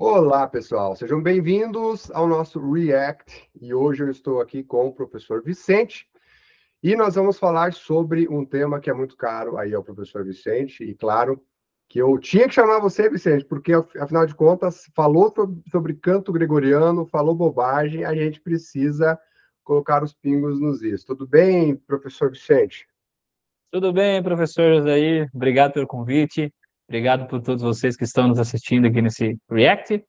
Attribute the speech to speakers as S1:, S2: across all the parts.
S1: Olá, pessoal, sejam bem-vindos ao nosso React. E hoje eu estou aqui com o professor Vicente e nós vamos falar sobre um tema que é muito caro aí ao professor Vicente. E claro que eu tinha que chamar você, Vicente, porque afinal de contas, falou sobre canto gregoriano, falou bobagem, a gente precisa colocar os pingos nos is. Tudo bem, professor Vicente?
S2: Tudo bem, professor José? Obrigado pelo convite. Obrigado por todos vocês que estão nos assistindo aqui nesse React.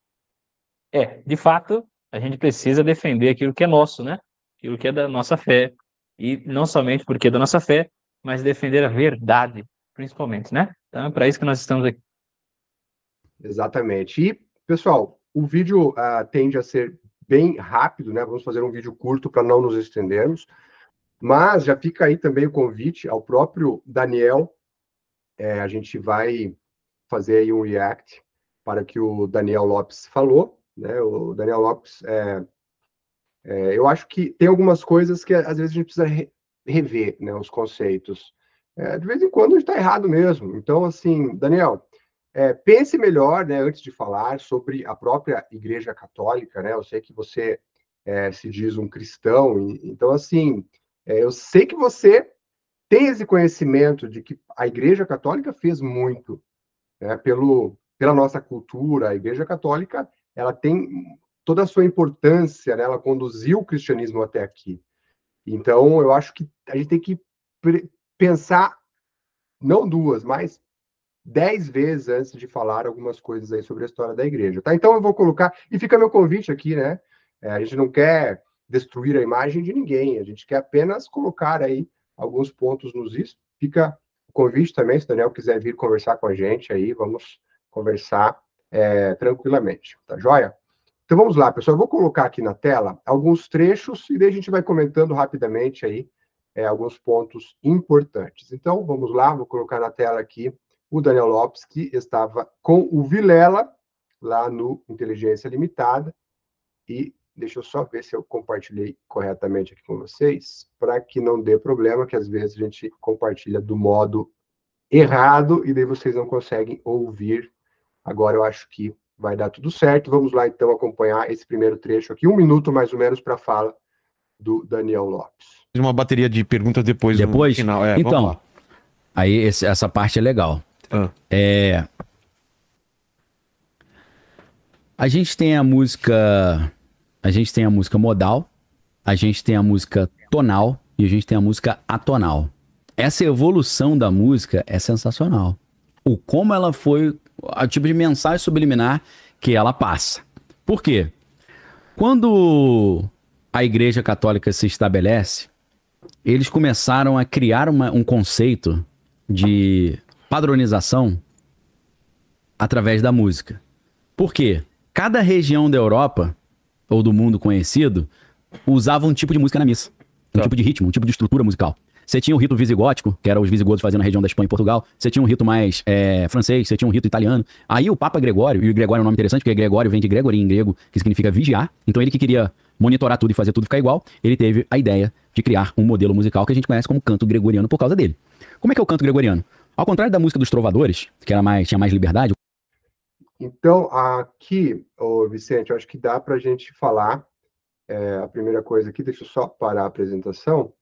S2: De fato, a gente precisa defender aquilo que é nosso, né? Aquilo que é da nossa fé. E não somente porque é da nossa fé, mas defender a verdade, principalmente, né? Então é para isso que nós estamos aqui.
S1: Exatamente. E, pessoal, o vídeo tende a ser bem rápido, né? Vamos fazer um vídeo curto para não nos estendermos. Mas já fica aí também o convite ao próprio Daniel. A gente vai fazer aí um react para o que o Daniel Lopes falou, né? O Daniel Lopes, eu acho que tem algumas coisas que às vezes a gente precisa rever, né? Os conceitos. De vez em quando a gente está errado mesmo. Então, assim, Daniel, pense melhor, né? Antes de falar sobre a própria Igreja Católica, né? Eu sei que você se diz um cristão, então, assim, eu sei que você tem esse conhecimento de que a Igreja Católica fez muito, né, pela nossa cultura. A Igreja Católica, ela tem toda a sua importância, né, ela conduziu o cristianismo até aqui. Então, eu acho que a gente tem que pensar, não duas, mas 10 vezes antes de falar algumas coisas aí sobre a história da igreja, tá? Então eu vou colocar, e fica meu convite aqui, né? A gente não quer destruir a imagem de ninguém, a gente quer apenas colocar aí alguns pontos nos is. Fica o convite também, se o Daniel quiser vir conversar com a gente aí, vamos conversar tranquilamente, tá joia? Então vamos lá, pessoal, eu vou colocar aqui na tela alguns trechos e daí a gente vai comentando rapidamente aí alguns pontos importantes. Então vamos lá, vou colocar na tela aqui o Daniel Lopes, que estava com o Vilela, lá no Inteligência Limitada, e deixa eu só ver se eu compartilhei corretamente aqui com vocês, para que não dê problema, que às vezes a gente compartilha do modo errado, e daí vocês não conseguem ouvir. Agora eu acho que vai dar tudo certo. Vamos lá, então, acompanhar esse primeiro trecho aqui, 1 minuto mais ou menos, para a fala do Daniel Lopes.
S3: Uma bateria de perguntas depois no
S4: Depois?
S3: final. Vamos
S4: Então,
S3: lá.
S4: aí essa parte é legal.
S3: Ah.
S4: A gente tem a música. A gente tem a música modal, a gente tem a música tonal e a gente tem a música atonal. Essa evolução da música é sensacional. O como ela foi, o tipo de mensagem subliminar que ela passa. Por quê? Quando a Igreja Católica se estabelece, eles começaram a criar um conceito de padronização através da música. Por quê? Cada região da Europa, ou do mundo conhecido, usava um tipo de música na missa. Um tipo de ritmo, um tipo de estrutura musical. Você tinha o rito visigótico, que era os visigodos fazendo na região da Espanha e Portugal. Você tinha um rito mais francês, você tinha um rito italiano. Aí o Papa Gregório, e o Gregório é um nome interessante, porque Gregório vem de Gregory em grego, que significa vigiar. Então ele que queria monitorar tudo e fazer tudo ficar igual, ele teve a ideia de criar um modelo musical que a gente conhece como canto gregoriano por causa dele. Como é que é o canto gregoriano? Ao contrário da música dos trovadores, que tinha mais liberdade.
S1: Então, aqui, Vicente, eu acho que dá para a gente falar a primeira coisa aqui, deixa eu só parar a apresentação,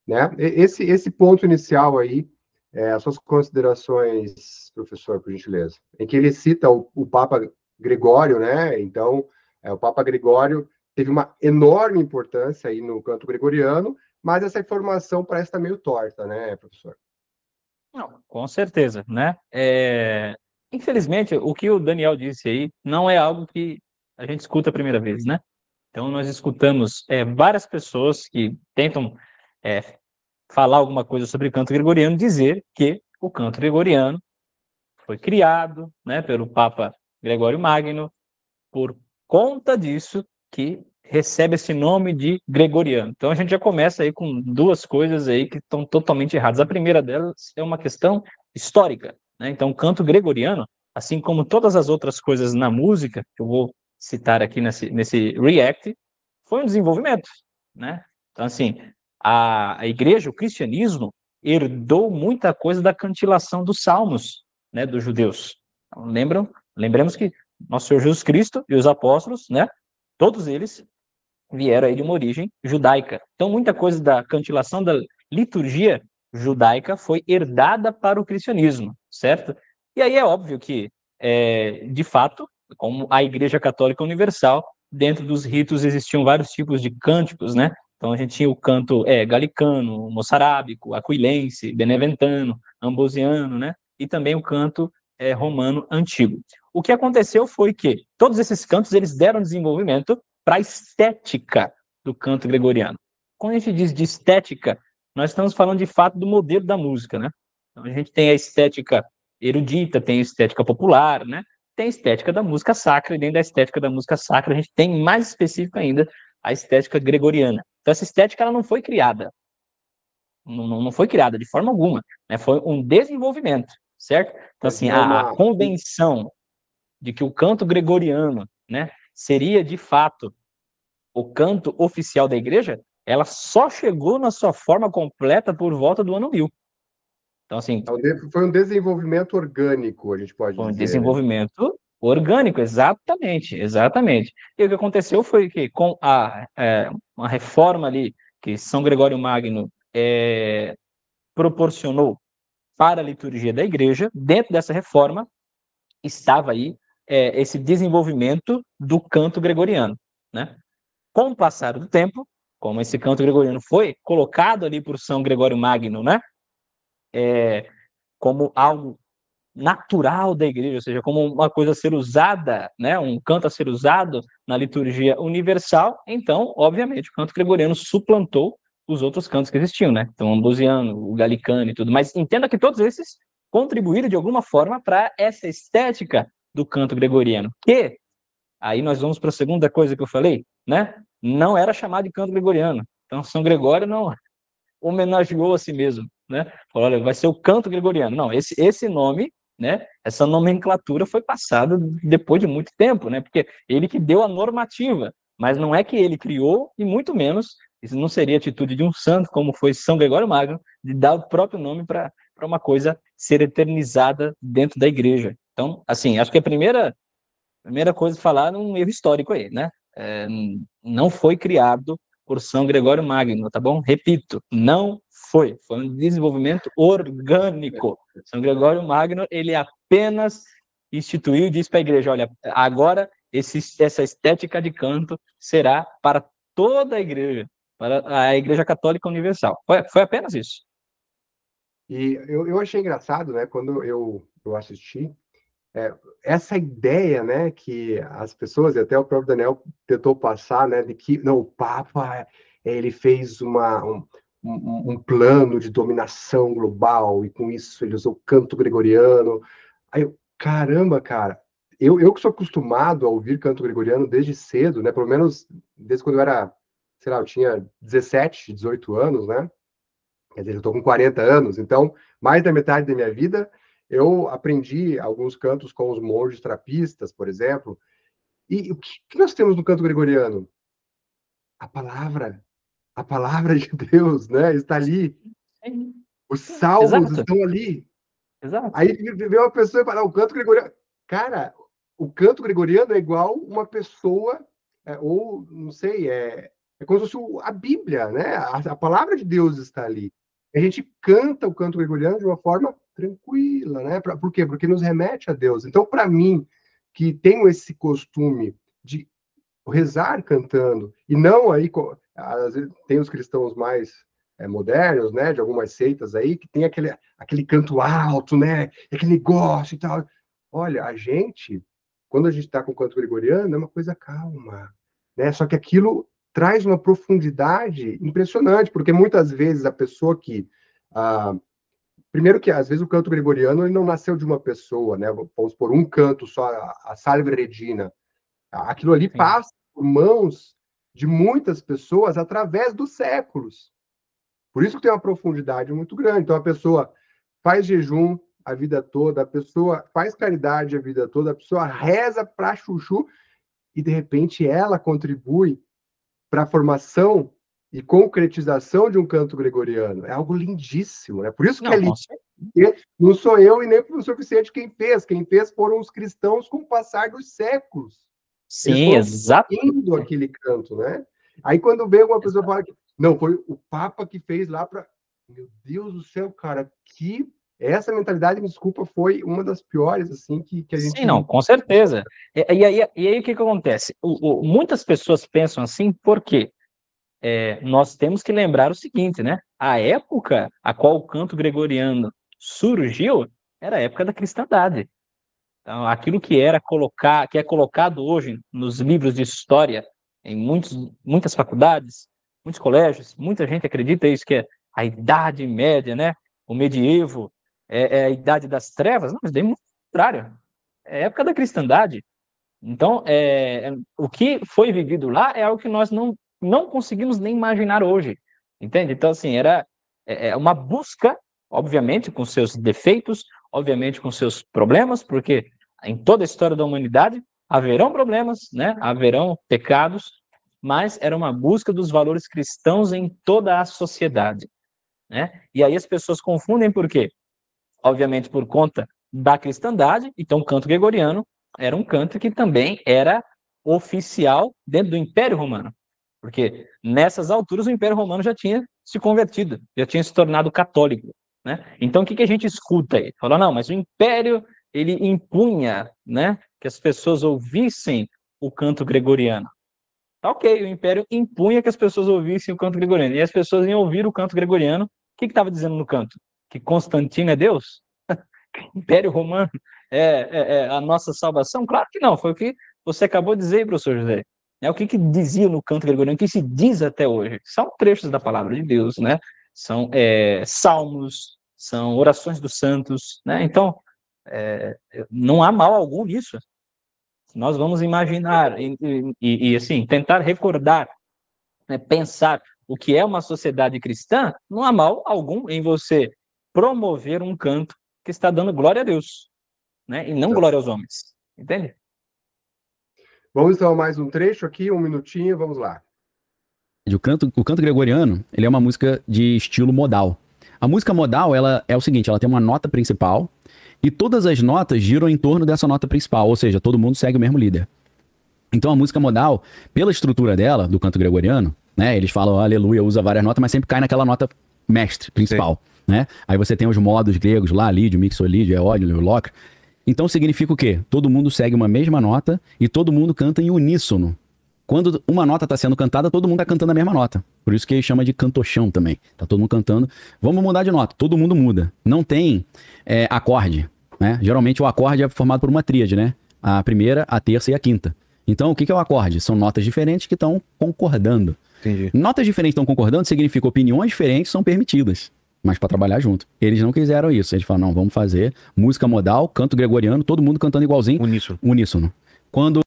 S1: né? Esse ponto inicial aí, as suas considerações, professor, por gentileza, em que ele cita o Papa Gregório, né? Então, o Papa Gregório teve uma enorme importância aí no canto gregoriano, mas essa informação parece estar meio torta, né, professor?
S2: Não, com certeza, né? Infelizmente, o que o Daniel disse aí não é algo que a gente escuta a primeira vez, né? Então, nós escutamos várias pessoas que tentam é, falar alguma coisa sobre canto gregoriano, dizer que o canto gregoriano foi criado, né, pelo Papa Gregório Magno, por conta disso que recebe esse nome de gregoriano. Então, a gente já começa aí com duas coisas aí que estão totalmente erradas. A primeira delas é uma questão histórica, né? Então, o canto gregoriano, assim como todas as outras coisas na música, que eu vou citar aqui nesse React, foi um desenvolvimento, né? Então, assim, a igreja, o cristianismo, herdou muita coisa da cantilação dos salmos, né, dos judeus. Então, lembramos que Nosso Senhor Jesus Cristo e os apóstolos, né? Todos eles vieram aí de uma origem judaica. Então, muita coisa da cantilação da liturgia judaica foi herdada para o cristianismo, certo? E aí é óbvio que, de fato, como a Igreja Católica Universal, dentro dos ritos existiam vários tipos de cânticos, né? Então a gente tinha o canto galicano, moçarábico, aquilense, beneventano, ambrosiano, né? E também o canto romano antigo. O que aconteceu foi que todos esses cantos eles deram desenvolvimento para a estética do canto gregoriano. Quando a gente diz de estética, nós estamos falando de fato do modelo da música, né? Então a gente tem a estética erudita, tem a estética popular, né? Tem a estética da música sacra, e dentro da estética da música sacra a gente tem mais específico ainda a estética gregoriana. Então essa estética ela não foi criada, não foi criada de forma alguma, né? Foi um desenvolvimento, certo? Então assim, a convenção de que o canto gregoriano, né, seria de fato o canto oficial da igreja, ela só chegou na sua forma completa por volta do ano 1000. Então, assim...
S1: Foi um desenvolvimento orgânico, a gente pode dizer.
S2: Um desenvolvimento orgânico, exatamente. E o que aconteceu foi que com uma reforma ali que São Gregório Magno proporcionou para a liturgia da igreja, dentro dessa reforma estava aí esse desenvolvimento do canto gregoriano, né? Com o passar do tempo, como esse canto gregoriano foi colocado ali por São Gregório Magno, né? Como algo natural da igreja, ou seja, como uma coisa a ser usada, né? Um canto a ser usado na liturgia universal, então, obviamente, o canto gregoriano suplantou os outros cantos que existiam, né? Então, o ambrosiano, o galicano e tudo. Mas entenda que todos esses contribuíram de alguma forma para essa estética do canto gregoriano, que aí nós vamos para a segunda coisa que eu falei, né? Não era chamado de canto gregoriano. Então, São Gregório não homenageou a si mesmo, né? Falou, olha, vai ser o canto gregoriano. Não, esse nome, né? Essa nomenclatura foi passada depois de muito tempo, né? Porque ele que deu a normativa, mas não é que ele criou, e muito menos, isso não seria atitude de um santo, como foi São Gregório Magno, de dar o próprio nome para uma coisa ser eternizada dentro da igreja. Então, assim, acho que a primeira coisa a falar é um erro histórico aí, né? Não foi criado por São Gregório Magno, tá bom? Repito, não foi um desenvolvimento orgânico. São Gregório Magno, ele apenas instituiu e disse para a igreja, olha, agora essa estética de canto será para toda a igreja, para a Igreja Católica Universal. Foi apenas isso.
S1: E eu achei engraçado, né, quando eu assisti, essa ideia, né, que as pessoas, e até o próprio Daniel tentou passar, né, de que não, o Papa ele fez um plano de dominação global e com isso ele usou o canto gregoriano. Aí eu, caramba, cara, eu que sou acostumado a ouvir canto gregoriano desde cedo, né, pelo menos desde quando eu era, sei lá, eu tinha 17, 18 anos, né, quer dizer, eu tô com 40 anos, então mais da metade da minha vida eu aprendi alguns cantos com os monges trapistas, por exemplo. E o que nós temos no canto gregoriano? A palavra de Deus, né? Está ali. Os salmos estão ali.
S2: Exato.
S1: Aí vem uma pessoa e fala, o canto gregoriano... Cara, o canto gregoriano é igual uma pessoa, ou, não sei, é como se fosse a Bíblia, né? A palavra de Deus está ali. A gente canta o canto gregoriano de uma forma tranquila, né? Por quê? Porque nos remete a Deus. Então, para mim, que tenho esse costume de rezar cantando, e não aí, às vezes, tem os cristãos mais modernos, né? De algumas seitas aí, que tem aquele canto alto, né? Aquele negócio e tal. Olha, quando a gente está com o canto gregoriano, é uma coisa calma, né? Só que aquilo traz uma profundidade impressionante, porque muitas vezes a pessoa que... primeiro que, às vezes, o canto gregoriano ele não nasceu de uma pessoa, né? Vamos por um canto só, a Salve Regina. Aquilo ali
S2: Sim.
S1: passa por mãos de muitas pessoas através dos séculos. Por isso que tem uma profundidade muito grande. Então, a pessoa faz jejum a vida toda, a pessoa faz caridade a vida toda, a pessoa reza para chuchu, e, de repente, ela contribui para a formação e concretização de um canto gregoriano. É algo lindíssimo, né? Por isso que Não sou eu e nem o professor Vicente quem fez. Quem fez foram os cristãos com o passar dos séculos. Eles
S2: Sim,
S1: foram
S2: exato.
S1: indo aquele canto, né? Aí quando vem uma pessoa fala que não, foi o Papa que fez lá para... Meu Deus do céu, cara, que... Essa mentalidade, me desculpa, foi uma das piores, assim, que a gente...
S2: Sim, não, com certeza. E aí o que acontece? Muitas pessoas pensam assim porque nós temos que lembrar o seguinte, né? A época a qual o canto gregoriano surgiu era a época da cristandade. Então, aquilo que é colocado hoje nos livros de história, em muitas faculdades, muitos colégios, muita gente acredita isso, que é a Idade Média, né? O medievo, é a Idade das Trevas. Não, mas é muito contrário. É a época da cristandade. Então, o que foi vivido lá é algo que nós não conseguimos nem imaginar hoje, entende? Então, assim, era uma busca, obviamente, com seus defeitos, obviamente, com seus problemas, porque em toda a história da humanidade haverão problemas, né? Haverão pecados, mas era uma busca dos valores cristãos em toda a sociedade, né? E aí as pessoas confundem por quê? Obviamente por conta da cristandade, então o canto gregoriano era um canto que também era oficial dentro do Império Romano, porque nessas alturas o Império Romano já tinha se convertido, já tinha se tornado católico, né? Então o que a gente escuta aí? Fala, não, mas o Império ele impunha, né, que as pessoas ouvissem o canto gregoriano. Tá, ok, o Império impunha que as pessoas ouvissem o canto gregoriano, e as pessoas iam ouvir o canto gregoriano. O que estava dizendo no canto? Que Constantino é Deus? Império Romano é a nossa salvação? Claro que não, foi o que você acabou de dizer, professor José. O que dizia no canto gregoriano, o que se diz até hoje? São trechos da palavra de Deus, né? São salmos, são orações dos santos, né? Então, não há mal algum nisso. Nós vamos imaginar e assim, tentar recordar, né, pensar o que é uma sociedade cristã, não há mal algum em você promover um canto que está dando glória a Deus, né? E não glória aos homens. Entende?
S1: Vamos então a mais um trecho aqui, um minutinho, vamos lá.
S4: O canto gregoriano, ele é uma música de estilo modal. A música modal, ela é o seguinte, ela tem uma nota principal e todas as notas giram em torno dessa nota principal, ou seja, todo mundo segue o mesmo líder. Então a música modal, pela estrutura dela, do canto gregoriano, né, eles falam aleluia, usa várias notas, mas sempre cai naquela nota mestre, principal, né? Aí você tem os modos gregos lá, lídio, mixolídio, eólio, locro. Então significa o quê? Todo mundo segue uma mesma nota e todo mundo canta em uníssono. Quando uma nota está sendo cantada, todo mundo está cantando a mesma nota. Por isso que ele chama de cantochão também. Tá todo mundo cantando. Vamos mudar de nota. Todo mundo muda. Não tem acorde, né? Geralmente o acorde é formado por uma tríade, né? A primeira, a terça e a quinta. Então, o que é o acorde? São notas diferentes que estão concordando.
S3: Entendi.
S4: Notas diferentes estão concordando significa opiniões diferentes são permitidas, mas para trabalhar junto. Eles não quiseram isso. Eles falaram, não, vamos fazer música modal, canto gregoriano, todo mundo cantando igualzinho. Uníssono. Quando...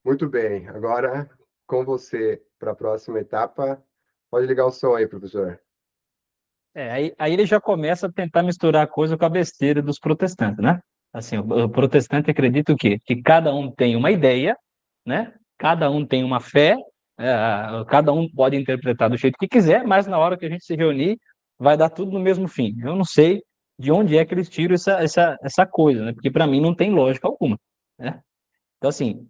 S1: Muito bem. Agora, com você para a próxima etapa. Pode ligar o som aí, professor.
S2: Aí ele já começa a tentar misturar a coisa com a besteira dos protestantes, né? Assim, o protestante acredita o quê? Que cada um tem uma ideia, né? Cada um tem uma fé, cada um pode interpretar do jeito que quiser, mas na hora que a gente se reunir, vai dar tudo no mesmo fim. Eu não sei de onde é que eles tiram essa coisa, né? Porque para mim não tem lógica alguma, né? Então, assim,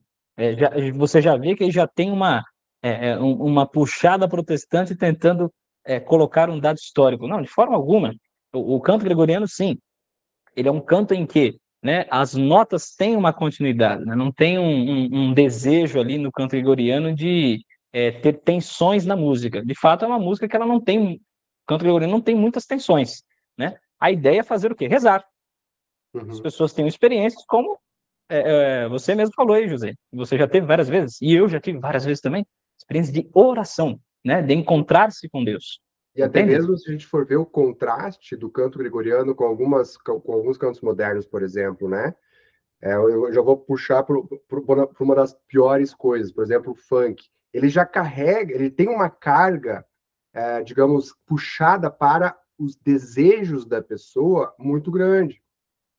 S2: você já vê que ele já tem uma puxada protestante tentando colocar um dado histórico. Não, de forma alguma. O canto gregoriano, sim, ele é um canto em que, né, as notas têm uma continuidade, né? Não tem um desejo ali no canto gregoriano de ter tensões na música. De fato, é uma música que ela não tem, o canto gregoriano não tem muitas tensões, né? A ideia é fazer o quê? Rezar. As pessoas têm experiências como você mesmo falou aí, José. Você já teve várias vezes, e eu já tive várias vezes também, experiência de oração, né? De encontrar-se com Deus.
S1: E até
S2: Entende?
S1: mesmo se a gente for ver o contraste do canto gregoriano com alguns cantos modernos, por exemplo, né? Eu já vou puxar para uma das piores coisas, por exemplo, o funk. Ele já carrega, ele tem uma carga, digamos, puxada para os desejos da pessoa muito grande,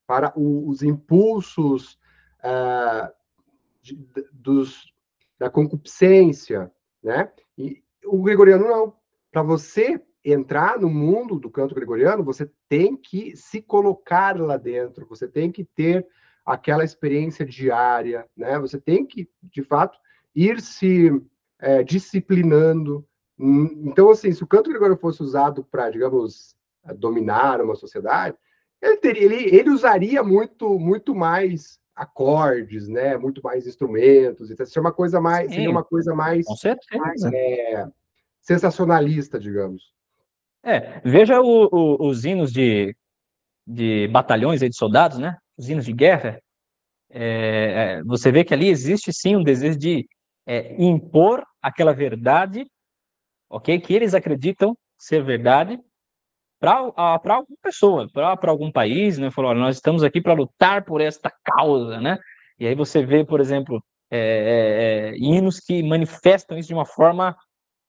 S1: para os impulsos da concupiscência, né? E o gregoriano não. Para você entrar no mundo do canto gregoriano, você tem que se colocar lá dentro, você tem que ter aquela experiência diária, né? Você tem que, de fato, ir se disciplinando. Então, assim, se o canto gregoriano fosse usado para, digamos, dominar uma sociedade, ele usaria muito mais acordes, né? Muito mais instrumentos. Então, seria uma coisa mais,
S2: Com certeza.
S1: sensacionalista, digamos.
S2: Veja os hinos de batalhões aí de soldados, né? Os hinos de guerra. Você vê que ali existe sim um desejo de impor aquela verdade, ok? Que eles acreditam ser verdade para alguma pessoa, para algum país, né? Falou, olha, nós estamos aqui para lutar por esta causa, né? E aí você vê, por exemplo, hinos que manifestam isso de uma forma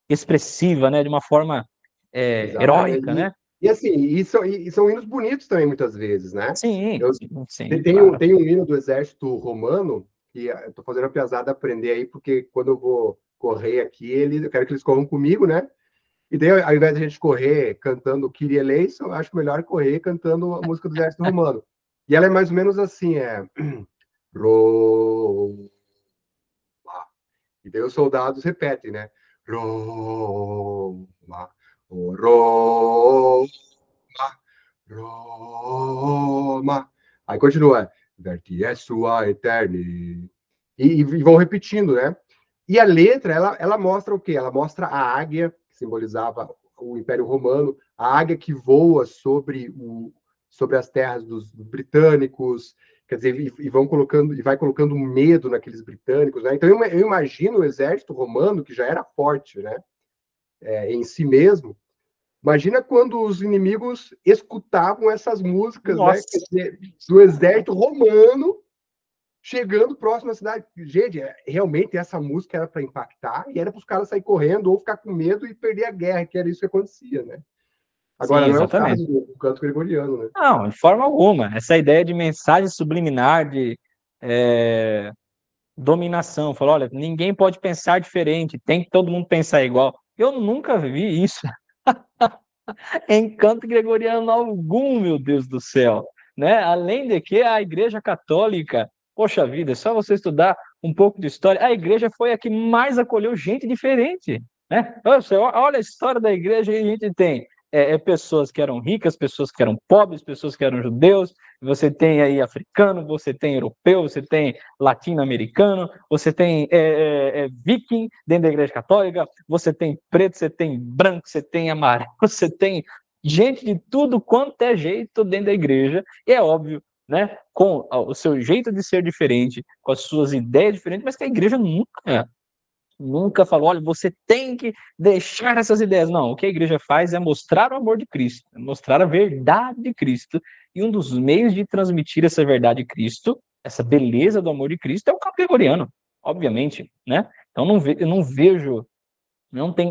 S2: expressiva, né? De uma forma heróica, né?
S1: E assim, e são hinos bonitos também, muitas vezes, né?
S2: Sim,
S1: Tem
S2: claro.
S1: um hino do exército romano, que eu tô fazendo a piazada aprender aí, porque quando eu vou correr aqui, eu quero que eles corram comigo, né? E daí, ao invés de a gente correr cantando Kyrie eleison, eu acho melhor correr cantando a música do exército romano. E ela é mais ou menos assim, Roma. E daí os soldados repetem, né? Roma, oh, Roma, Roma. Aí continua, verti é sua eterni. E vão repetindo, né? E a letra, ela mostra o quê? Ela mostra a águia, que simbolizava o Império Romano, a águia que voa sobre as terras dos britânicos, quer dizer, e vai colocando medo naqueles britânicos, né? Então eu imagino o exército romano, que já era forte, né? Em si mesmo. Imagina quando os inimigos escutavam essas músicas, né? Quer dizer, do exército romano chegando próximo à cidade. Gente, realmente essa música era para impactar e era para os caras sair correndo ou ficar com medo e perder a guerra, que era isso que acontecia, né? Agora,
S2: Sim,
S1: não é o
S2: exatamente.
S1: caso do canto gregoriano, né?
S2: Não, de forma alguma. Essa ideia de mensagem subliminar, de dominação. Falou, olha, ninguém pode pensar diferente, tem que todo mundo pensar igual. Eu nunca vi isso em canto gregoriano algum, meu Deus do céu. Né? Além de que a Igreja Católica, poxa vida, é só você estudar um pouco de história, a igreja foi a que mais acolheu gente diferente. Né? Olha a história da igreja, e a gente tem pessoas que eram ricas, pessoas que eram pobres, pessoas que eram judeus, você tem aí africano, você tem europeu, você tem latino-americano, você tem viking dentro da igreja católica, você tem preto, você tem branco, você tem amarelo, você tem gente de tudo quanto é jeito dentro da igreja, e é óbvio, né, com o seu jeito de ser diferente, com as suas ideias diferentes, mas que a igreja nunca falou, olha, você tem que deixar essas ideias. Não, o que a igreja faz é mostrar o amor de Cristo, mostrar a verdade de Cristo, e um dos meios de transmitir essa verdade de Cristo, essa beleza do amor de Cristo, é o canto gregoriano, obviamente, né? Então eu não vejo,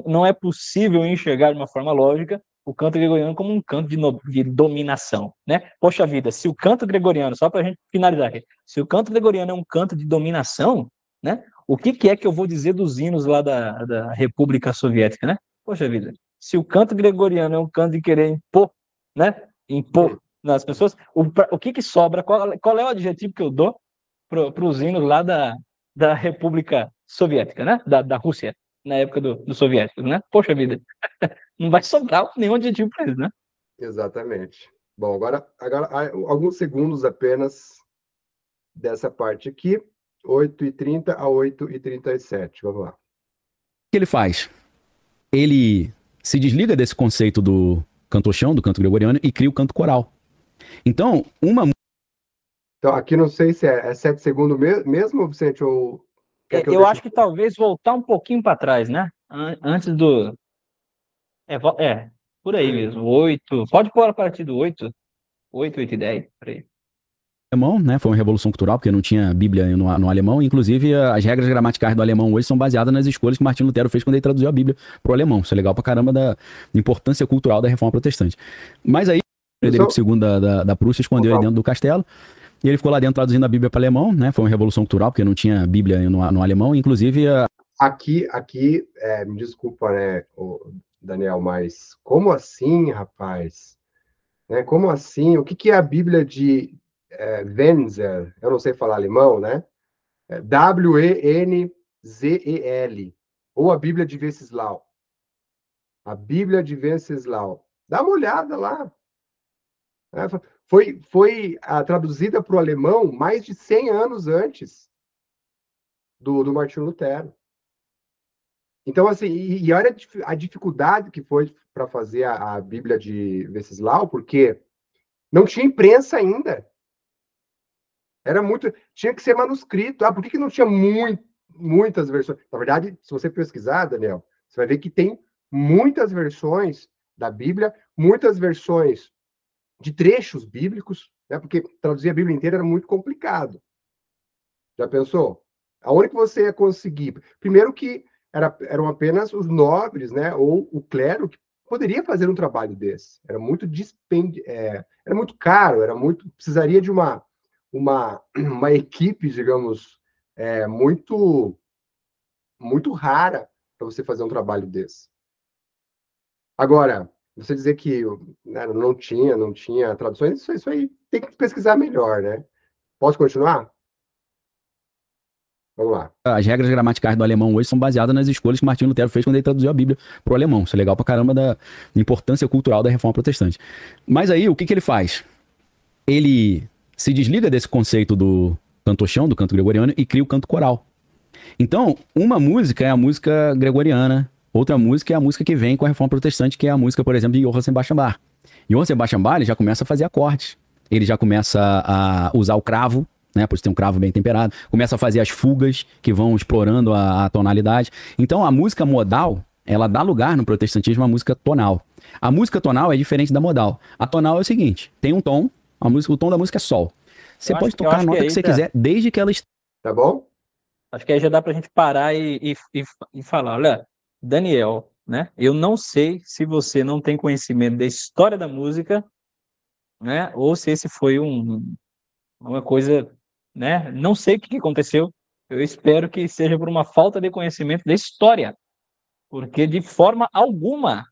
S2: não é possível enxergar de uma forma lógica o canto gregoriano como um canto de dominação, né? Poxa vida, se o canto gregoriano, só para a gente finalizar aqui, se o canto gregoriano é um canto de dominação, né? O que é que eu vou dizer dos hinos lá da República Soviética, né? Poxa vida, se o canto gregoriano é um canto de querer impor, né? Impor nas pessoas, o que sobra? Qual é o adjetivo que eu dou para os hinos lá da República Soviética, né? Da Rússia, na época do soviético, né? Poxa vida, não vai sobrar nenhum adjetivo para eles, né?
S1: Exatamente. Bom, agora alguns segundos apenas dessa parte aqui, 8h30 a 8h37. Vamos lá.
S4: O que ele faz? Ele se desliga desse conceito do canto-chão, do canto gregoriano, e cria o canto coral. Então,
S1: Então, aqui não sei se é 7 segundos mesmo, Vicente, ou...
S2: Eu acho que talvez voltar um pouquinho para trás, né? Antes do... por aí mesmo, 8... Pode pôr a partir do 8, 8h10, por aí.
S4: Alemão, né? Foi uma revolução cultural, porque não tinha Bíblia no alemão. Inclusive, as regras gramaticais do alemão hoje são baseadas nas escolhas que Martinho Lutero fez quando ele traduziu a Bíblia para o alemão. Isso é legal pra caramba da importância cultural da reforma protestante. Mas aí, Frederico II da Prússia escondeu ele dentro do castelo. E ele ficou lá dentro traduzindo a Bíblia para alemão, né? Foi uma revolução cultural, porque não tinha Bíblia no alemão. Inclusive...
S1: Aqui me desculpa, né, Daniel, mas como assim, rapaz? Né? Como assim? O que que é a Bíblia de Wenzel? Eu não sei falar alemão, né? Wenzel, ou a Bíblia de Venceslau. A Bíblia de Venceslau. Dá uma olhada lá. Né? Foi traduzida para o alemão mais de 100 anos antes do Martinho Lutero. Então, assim, e olha a dificuldade que foi para fazer a Bíblia de Venceslau, porque não tinha imprensa ainda. Era muito. Tinha que ser manuscrito. Ah, por que não tinha muitas versões? Na verdade, se você pesquisar, Daniel, você vai ver que tem muitas versões da Bíblia, muitas versões de trechos bíblicos, né? Porque traduzir a Bíblia inteira era muito complicado. Já pensou? Aonde que você ia conseguir? Primeiro que eram apenas os nobres, né? Ou o clero que poderia fazer um trabalho desse. Era muito era muito caro, precisaria de uma equipe, digamos, muito rara para você fazer um trabalho desse. Agora, você dizer que né, não tinha traduções, isso aí tem que pesquisar melhor, né? Posso continuar? Vamos lá.
S4: As regras gramaticais do alemão hoje são baseadas nas escolhas que Martinho Lutero fez quando ele traduziu a Bíblia para o alemão. Isso é legal pra caramba da importância cultural da Reforma Protestante. Mas aí, o que ele faz? Ele se desliga desse conceito do canto-chão, do canto gregoriano, e cria o canto coral. Então, uma música é a música gregoriana, outra música é a música que vem com a Reforma Protestante, que é a música, por exemplo, de Johann Sebastian Bach. Johann Sebastian Bach, ele já começa a fazer acordes. Ele já começa a usar o cravo, né, por isso tem um cravo bem temperado. Começa a fazer as fugas que vão explorando a tonalidade. Então, a música modal, ela dá lugar no protestantismo à música tonal. A música tonal é diferente da modal. A tonal é o seguinte, tem um tom, o tom da música é sol. Você pode tocar a nota que você quiser, desde que ela...
S1: Tá bom?
S2: Acho que aí já dá para a gente parar e falar, olha, Daniel, né? Eu não sei se você não tem conhecimento da história da música, né? Ou se esse foi uma coisa, né? Não sei o que aconteceu. Eu espero que seja por uma falta de conhecimento da história, porque de forma alguma,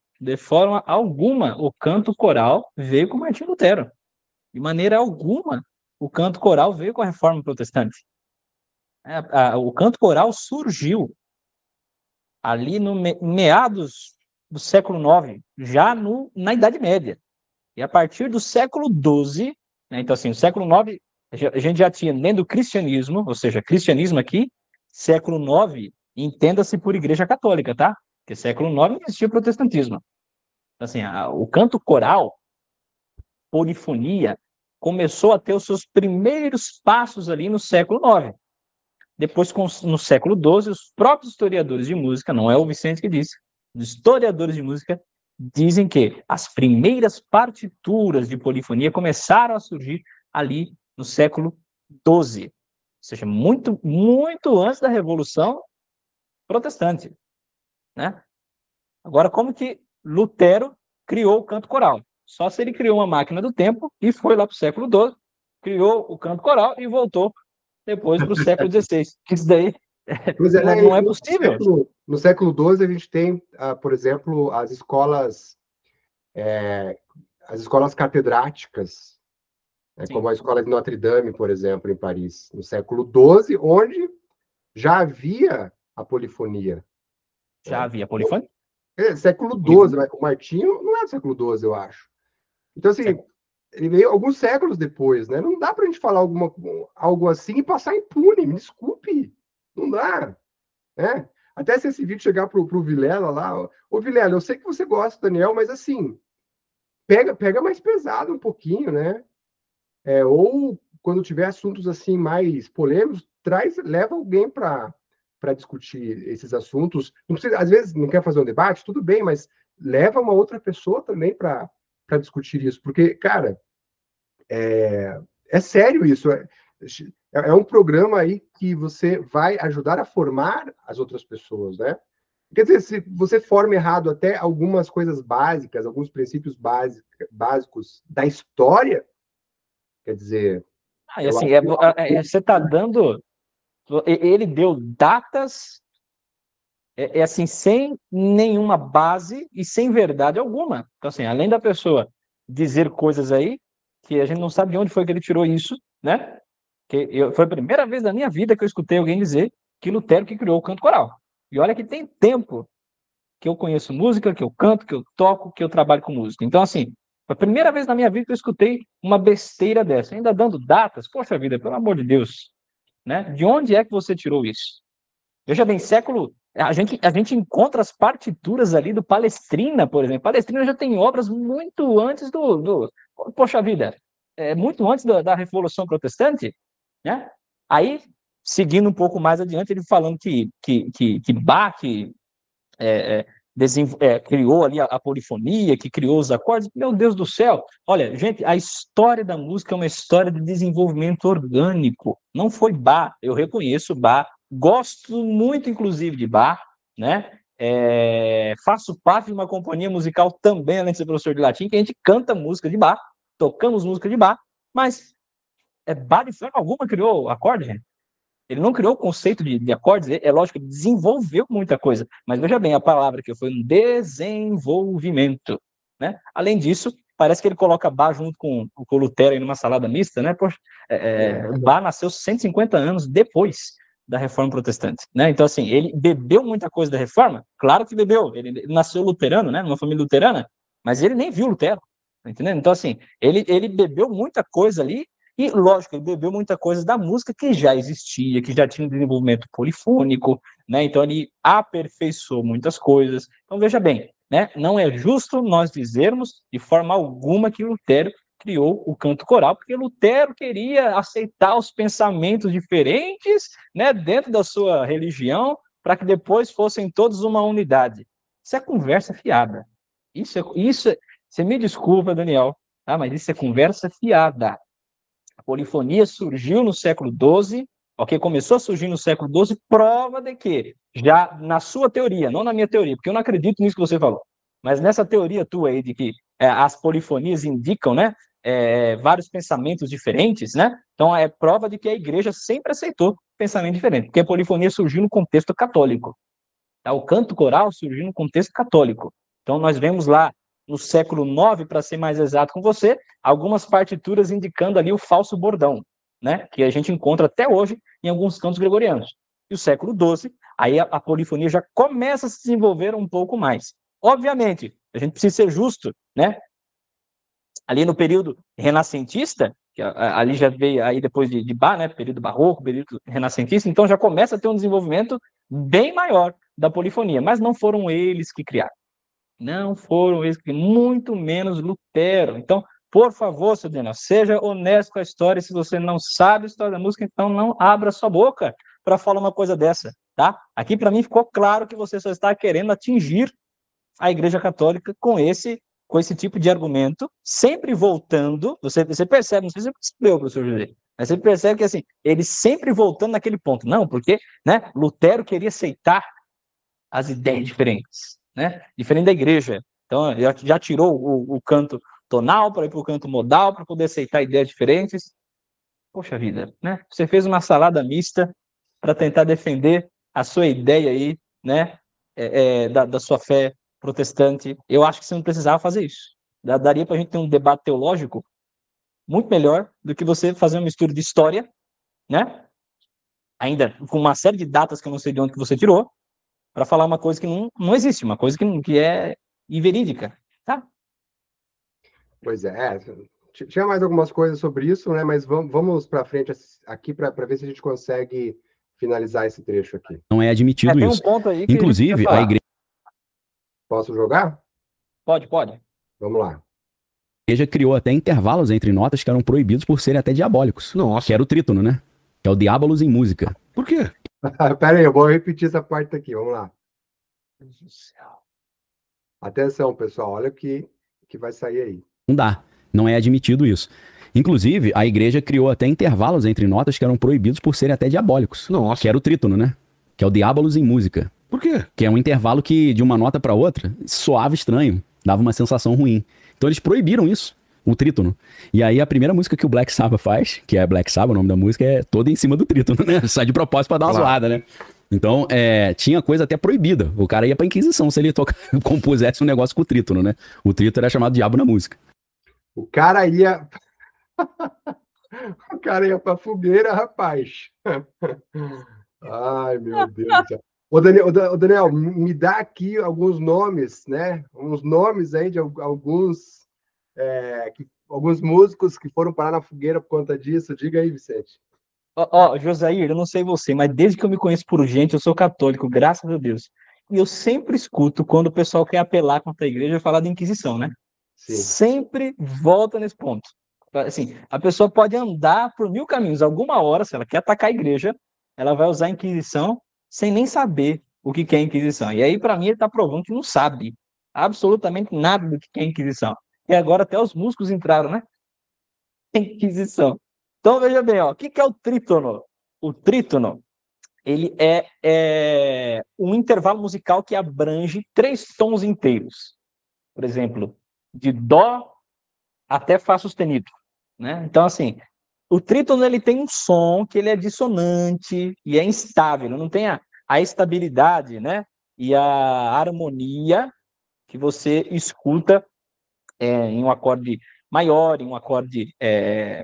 S2: o canto coral veio com Martinho Lutero. De maneira alguma, o canto coral veio com a Reforma Protestante. O canto coral surgiu ali no meados do século IX, já na Idade Média. E a partir do século XII, né, então assim, o século IX, a gente já tinha dentro do cristianismo, ou seja, cristianismo aqui, século IX, entenda-se por Igreja Católica, tá? Porque século IX não existia protestantismo. Então, assim, o canto coral, polifonia, começou a ter os seus primeiros passos ali no século IX. Depois, no século XII, os próprios historiadores de música, não é o Vicente que disse, os historiadores de música dizem que as primeiras partituras de polifonia começaram a surgir ali no século XII, ou seja, muito, muito antes da Revolução Protestante, né? Agora, como que Lutero criou o canto coral? Só se ele criou uma máquina do tempo e foi lá para o século XII, criou o canto coral e voltou depois para o século XVI. Isso daí não é possível.
S1: No século XII, a gente tem, por exemplo, as escolas catedráticas, né, como a escola de Notre Dame, por exemplo, em Paris, no século XII, onde já havia a polifonia.
S2: Já havia polifonia?
S1: Século XII, mas o Martinho não é do século XII, eu acho. Então, assim, ele veio alguns séculos depois, né? Não dá para a gente falar algo assim e passar impune, me desculpe. Não dá. Né? Até se esse vídeo chegar pro Vilela lá, ô Vilela, eu sei que você gosta, Daniel, mas assim, pega mais pesado um pouquinho, né? Ou quando tiver assuntos assim mais polêmicos, leva alguém para discutir esses assuntos. Não precisa, às vezes não quer fazer um debate, tudo bem, mas leva uma outra pessoa também para discutir isso, porque, cara, é sério isso. É um programa aí que você vai ajudar a formar as outras pessoas, né? Quer dizer, se você forma errado até algumas coisas básicas, alguns princípios básicos da história, quer dizer...
S2: assim, você está dando... Ele deu datas assim, sem nenhuma base e sem verdade alguma. Então, assim, além da pessoa dizer coisas aí, que a gente não sabe de onde foi que ele tirou isso, né? Foi a primeira vez na minha vida que eu escutei alguém dizer que Lutero que criou o canto coral. E olha que tem tempo que eu conheço música, que eu canto, que eu toco, que eu trabalho com música. Então, assim, foi a primeira vez na minha vida que eu escutei uma besteira dessa. Ainda dando datas, poxa vida, pelo amor de Deus, né? De onde é que você tirou isso? Veja bem, a gente encontra as partituras ali do Palestrina, por exemplo. Palestrina já tem obras muito antes poxa vida, muito antes da Revolução Protestante, né? Aí, seguindo um pouco mais adiante, ele falando que Bach criou ali a polifonia, que criou os acordes. Meu Deus do céu! Olha, gente, a história da música é uma história de desenvolvimento orgânico. Não foi Bach, eu reconheço Bach, gosto muito, inclusive, de Bach, né? Faço parte de uma companhia musical também, além de ser professor de latim, que a gente canta música de Bach, tocamos música de Bach, mas Bach de forma alguma criou acorde, gente. Ele não criou o conceito de acordes, é lógico, ele desenvolveu muita coisa, mas veja bem, a palavra que foi um desenvolvimento, né? Além disso, parece que ele coloca Bach junto com o Lutero em uma salada mista, né? Poxa, Bach nasceu 150 anos depois da Reforma Protestante, né? Então, assim, ele bebeu muita coisa da Reforma? Claro que bebeu, ele nasceu luterano, né? Numa família luterana, mas ele nem viu Lutero, tá entendendo? Então, assim, ele bebeu muita coisa ali. E, lógico, ele bebeu muita coisa da música que já existia, que já tinha um desenvolvimento polifônico, né? Então, ele aperfeiçoou muitas coisas. Então, veja bem, né? Não é justo nós dizermos, de forma alguma, que Lutero criou o canto coral, porque Lutero queria aceitar os pensamentos diferentes, né, dentro da sua religião, para que depois fossem todos uma unidade. Isso é conversa fiada. Você me desculpa, Daniel, tá? Mas isso é conversa fiada. A polifonia surgiu no século XII, ok? Começou a surgir no século XII, prova de que, já na sua teoria, não na minha teoria, porque eu não acredito nisso que você falou, mas nessa teoria tua aí de que as polifonias indicam, né, vários pensamentos diferentes, né? Então é prova de que a igreja sempre aceitou pensamento diferente, porque a polifonia surgiu no contexto católico. Tá? O canto coral surgiu no contexto católico. Então nós vemos lá no século IX, para ser mais exato com você, algumas partituras indicando ali o falso bordão, né? Que a gente encontra até hoje em alguns cantos gregorianos. E o século XII, aí a polifonia já começa a se desenvolver um pouco mais. Obviamente, a gente precisa ser justo, né? Ali no período renascentista, que ali já veio aí depois de Bach, né? Período barroco, período renascentista, então já começa a ter um desenvolvimento bem maior da polifonia, mas não foram eles que criaram. Não foram eles, muito menos Lutero. Então, por favor, seu Daniel, seja honesto com a história. Se você não sabe a história da música, então não abra sua boca para falar uma coisa dessa, tá? Aqui, para mim, ficou claro que você só está querendo atingir a Igreja Católica com esse tipo de argumento, sempre voltando. Você percebe, não sei se você percebeu, professor José, mas você percebe que, assim, ele sempre voltando naquele ponto. Não, porque, né, Lutero queria aceitar as ideias diferentes, né? Diferente da igreja. Então, já tirou o canto tonal para ir para o canto modal, para poder aceitar ideias diferentes. Poxa vida, né? Você fez uma salada mista para tentar defender a sua ideia aí, né? Da sua fé protestante. Eu acho que você não precisava fazer isso. Daria para a gente ter um debate teológico muito melhor do que você fazer uma mistura de história, né? Ainda com uma série de datas que eu não sei de onde que você tirou, para falar uma coisa que não existe, uma coisa que é inverídica, tá?
S1: Pois é, tinha mais algumas coisas sobre isso, né? Mas vamos para frente aqui para ver se a gente consegue finalizar esse trecho aqui.
S4: Não é admitido
S2: tem
S4: isso.
S2: Um ponto aí que
S4: inclusive, a igreja...
S1: Posso jogar?
S2: Pode.
S1: Vamos lá.
S4: A igreja criou até intervalos entre notas que eram proibidos por serem até diabólicos.
S3: Nossa.
S4: Que era o trítono, né? Que é o diabolos em música.
S3: Por quê?
S1: Pera aí, eu vou repetir essa parte aqui, vamos lá. Atenção, pessoal, olha o que vai sair aí.
S4: Não dá, não é admitido isso. Inclusive, a igreja criou até intervalos entre notas que eram proibidos por serem até diabólicos.
S3: Nossa.
S4: Que era o trítono, né? Que é o diabolos em música.
S3: Por quê?
S4: Que é um intervalo que, de uma nota para outra, soava estranho, dava uma sensação ruim. Então eles proibiram isso, o trítono. E aí a primeira música que o Black Sabbath faz, que é Black Sabbath, o nome da música, é toda em cima do trítono, né? Sai de propósito para dar uma zoada, né? Então, tinha coisa até proibida. O cara ia pra Inquisição se ele compusesse um negócio com o trítono, né? O trítono era chamado diabo na música.
S1: O cara ia... o cara ia pra fogueira, rapaz. Ai, meu Deus do céu. Ô, Daniel, me dá aqui alguns nomes, né? Uns nomes aí de alguns, alguns músicos que foram parar na fogueira por conta disso. Diga aí, Vicente.
S2: Josair, eu não sei você, mas desde que eu me conheço por gente, eu sou católico, graças a Deus. E eu sempre escuto quando o pessoal quer apelar contra a igreja falar da Inquisição, né? Sim. Sempre volta nesse ponto. Assim, a pessoa pode andar por 1000 caminhos, alguma hora, se ela quer atacar a igreja, ela vai usar a Inquisição sem nem saber o que é a Inquisição. E aí, para mim, ele está provando que não sabe absolutamente nada do que é a Inquisição. E agora até os músicos entraram, né? Inquisição. Então, veja bem, o que é o trítono? O trítono, ele é um intervalo musical que abrange 3 tons inteiros. Por exemplo, de Dó até Fá sustenido, né? Então, assim, o trítono ele tem um som que ele é dissonante e é instável, não tem a estabilidade, né? E a harmonia que você escuta em um acorde maior, em um acorde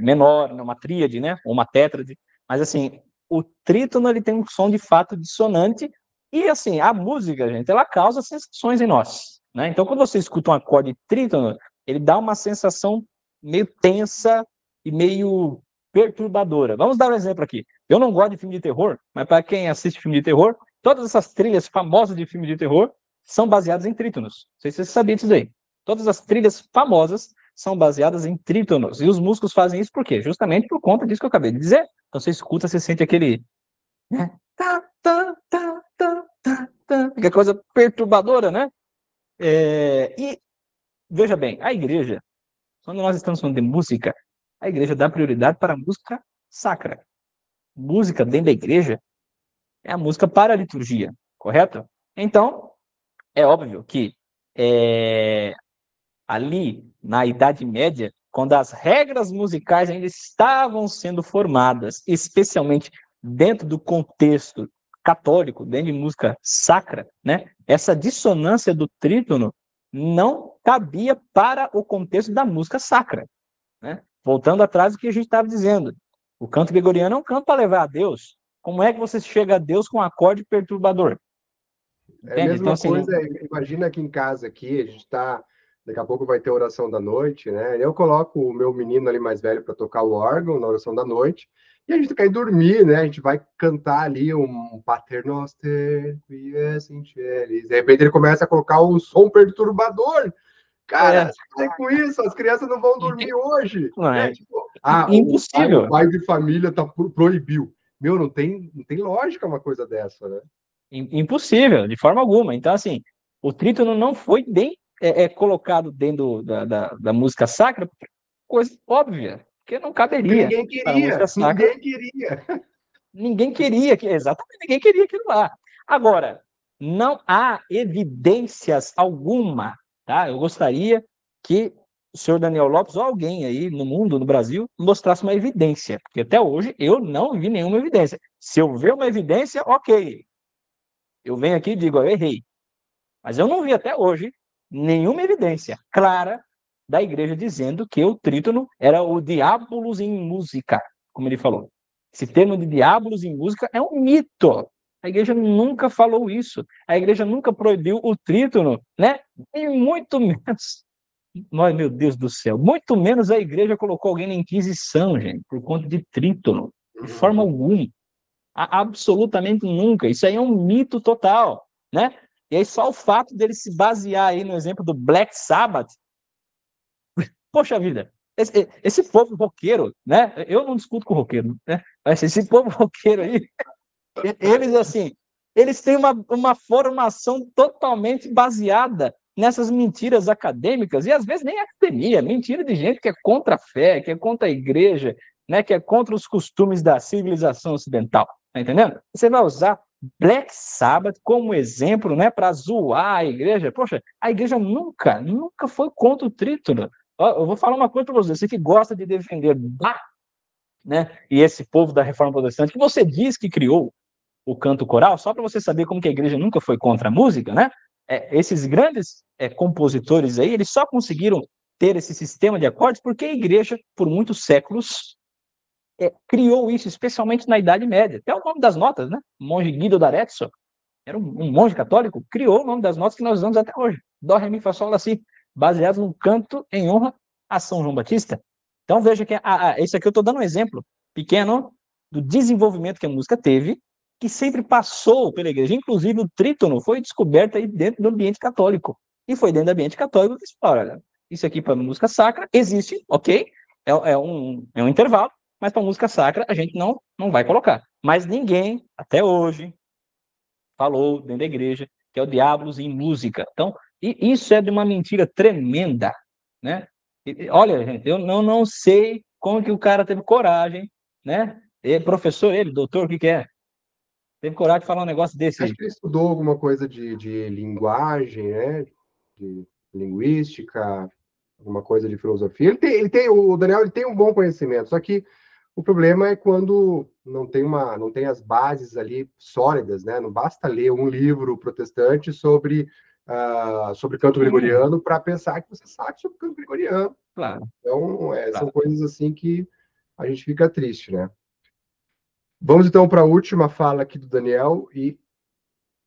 S2: menor, numa tríade, né? Ou uma tétrade. Mas, assim, o trítono ele tem um som de fato dissonante e, assim, a música, gente, ela causa sensações em nós, né? Então, quando você escuta um acorde trítono, ele dá uma sensação meio tensa e meio perturbadora. Vamos dar um exemplo aqui. Eu não gosto de filme de terror, mas para quem assiste filme de terror, todas essas trilhas famosas de filme de terror são baseadas em trítonos. Não sei se você sabia disso aí. Todas as trilhas famosas são baseadas em trítonos. E os músicos fazem isso por quê? Justamente por conta disso que eu acabei de dizer. Então você escuta, você sente aquele... né? Que coisa perturbadora, né? E veja bem, a igreja, quando nós estamos falando de música, a igreja dá prioridade para a música sacra. Música dentro da igreja é a música para a liturgia, correto? Então, é óbvio que ali, na Idade Média, quando as regras musicais ainda estavam sendo formadas, especialmente dentro do contexto católico, dentro de música sacra, né? Essa dissonância do trítono não cabia para o contexto da música sacra, né? Voltando atrás do que a gente estava dizendo, o canto gregoriano é um canto para levar a Deus. Como é que você chega a Deus com um acorde perturbador?
S1: Entende? É a mesma então, coisa, assim, imagina aqui em casa, aqui, a gente está... Daqui a pouco vai ter oração da noite, né? Eu coloco o meu menino ali mais velho para tocar o órgão na oração da noite e a gente cai dormir, né? A gente vai cantar ali um Pater Noster, qui es in celis. De repente ele começa a colocar um som perturbador. Cara, com isso, as crianças não vão dormir hoje.
S2: Não é.
S1: Tipo,
S2: impossível.
S1: O pai de família proibiu. Meu, não tem lógica uma coisa dessa, né?
S2: Impossível, de forma alguma. Então, assim, o trítono não foi bem colocado dentro da música sacra, coisa óbvia, porque não caberia.
S1: Ninguém queria, ninguém queria.
S2: Ninguém queria, exatamente, ninguém queria aquilo lá. Agora, não há evidências alguma, tá? Eu gostaria que o senhor Daniel Lopes ou alguém aí no mundo, no Brasil, mostrasse uma evidência, porque até hoje eu não vi nenhuma evidência. Se eu ver uma evidência, ok. Eu venho aqui e digo, eu errei. Mas eu não vi até hoje nenhuma evidência clara da igreja dizendo que o trítono era o diabolos em música, como ele falou. Esse termo de diabolos em música é um mito. A igreja nunca falou isso. A igreja nunca proibiu o trítono, né? E muito menos... Meu Deus do céu. Muito menos a igreja colocou alguém na Inquisição, gente, por conta de trítono. De forma alguma. Absolutamente nunca. Isso aí é um mito total, né? E aí só o fato dele se basear aí no exemplo do Black Sabbath, poxa vida, esse povo roqueiro, né? Eu não discuto com roqueiro, né? Mas esse povo roqueiro aí, eles assim, eles têm uma formação totalmente baseada nessas mentiras acadêmicas, e às vezes nem academia, mentira de gente que é contra a fé, que é contra a igreja, né? Que é contra os costumes da civilização ocidental, tá entendendo? Você vai usar Black Sabbath como exemplo, né, para zoar a igreja. Poxa, a igreja nunca foi contra o trítono. Eu vou falar uma coisa para você que gosta de defender Bach, né, e esse povo da Reforma Protestante, que você diz que criou, o canto coral, só para você saber como que a igreja nunca foi contra a música, né? Esses grandes compositores aí, eles só conseguiram ter esse sistema de acordes porque a igreja, por muitos séculos, criou isso, especialmente na Idade Média. Até o nome das notas, né? O monge Guido d'Arezzo, era um monge católico, criou o nome das notas que nós usamos até hoje. Dó, ré, mi, fá, sol, lá, si, baseado no canto em honra a São João Batista. Então veja que isso aqui eu estou dando um exemplo pequeno do desenvolvimento que a música teve, que sempre passou pela igreja. Inclusive o trítono foi descoberto aí dentro do ambiente católico. E foi dentro do ambiente católico que se fala, olha, isso aqui para música sacra existe, ok? É um intervalo, mas para música sacra a gente não vai colocar. Mas ninguém, até hoje, falou dentro da igreja que é o diabos em música. Então, isso é de uma mentira tremenda, né? Olha, gente, eu não sei como que o cara teve coragem, né? Professor, doutor, o que é? Teve coragem de falar um negócio desse aí.
S1: Acho que ele estudou alguma coisa de linguagem, né? De linguística, alguma coisa de filosofia. O Daniel ele tem um bom conhecimento, só que o problema é quando não tem as bases ali sólidas, né? Não basta ler um livro protestante sobre canto gregoriano para pensar que você sabe sobre canto gregoriano.
S2: Claro.
S1: Então,
S2: Claro.
S1: São coisas assim que a gente fica triste, né? Vamos então para a última fala aqui do Daniel e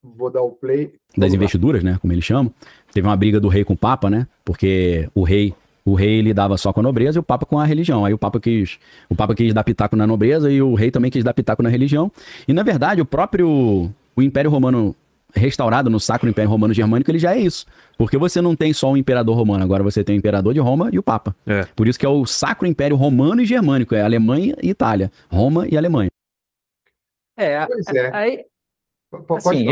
S1: vou dar o play.
S4: Das investiduras, né? Como eles chamam. Teve uma briga do rei com o Papa, né? Porque o rei lidava só com a nobreza e o Papa com a religião. Aí o Papa quis dar pitaco na nobreza e o rei também quis dar pitaco na religião. E na verdade, o Império Romano restaurado no Sacro Império Romano Germânico, ele já é isso. Porque você não tem só um imperador romano, agora você tem o imperador de Roma e o Papa. Por isso que é o Sacro Império Romano e Germânico, é Alemanha e Itália. Roma e Alemanha.
S1: Pois é.
S2: Aí,
S1: Pode
S2: assim,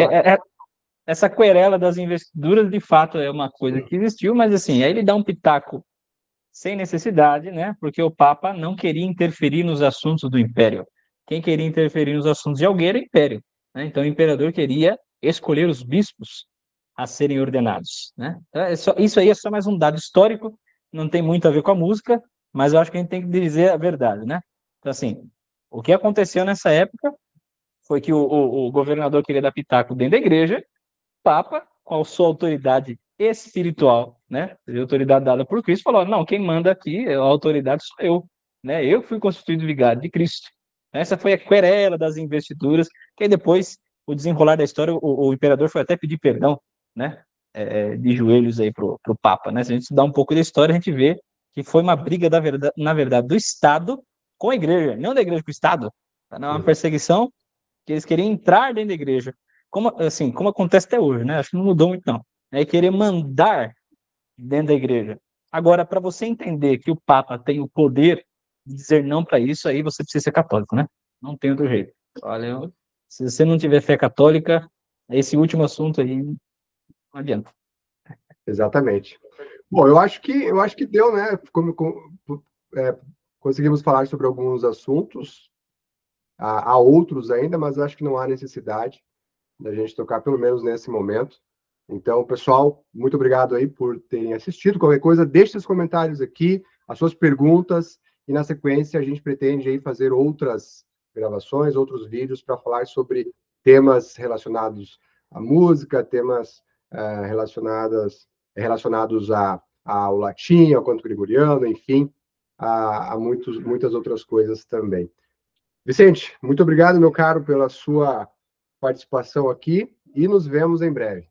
S2: essa querela das investiduras, de fato, é uma coisa que existiu, mas assim, aí ele dá um pitaco sem necessidade, né? Porque o Papa não queria interferir nos assuntos do Império. Quem queria interferir nos assuntos de alguém era o Império, né? Então o imperador queria escolher os bispos a serem ordenados, né? Isso aí é só mais um dado histórico, não tem muito a ver com a música, mas eu acho que a gente tem que dizer a verdade, né? Então, assim, o que aconteceu nessa época foi que o governador queria dar pitaco dentro da igreja, o Papa, com a sua autoridade espiritual, né, a autoridade dada por Cristo, falou, não, quem manda aqui, a autoridade sou eu, né, eu fui constituído vigário de Cristo. Essa foi a querela das investiduras, que aí depois, o desenrolar da história, o imperador foi até pedir perdão, né, de joelhos aí pro Papa, né, se a gente estudar um pouco da história, a gente vê que foi uma briga, na verdade, do Estado com a igreja, não da igreja com o Estado, não uma perseguição, que eles queriam entrar dentro da igreja, como acontece até hoje, né, acho que não mudou muito não, querer mandar dentro da igreja. Agora, para você entender que o Papa tem o poder de dizer não para isso, aí você precisa ser católico, né? Não tem outro jeito. Olha, se você não tiver fé católica, esse último assunto aí não adianta.
S1: Exatamente. Bom, eu acho que deu, né? Conseguimos falar sobre alguns assuntos, há outros ainda, mas acho que não há necessidade da gente tocar, pelo menos nesse momento. Então, pessoal, muito obrigado aí por terem assistido. Qualquer coisa, deixe seus comentários aqui, as suas perguntas, e na sequência a gente pretende aí fazer outras gravações, outros vídeos para falar sobre temas relacionados à música, temas relacionados ao latim, ao canto gregoriano, enfim, a muitas outras coisas também. Vicente, muito obrigado, meu caro, pela sua participação aqui e nos vemos em breve.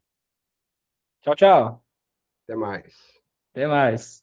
S2: Tchau, tchau.
S1: Até mais.
S2: Até mais.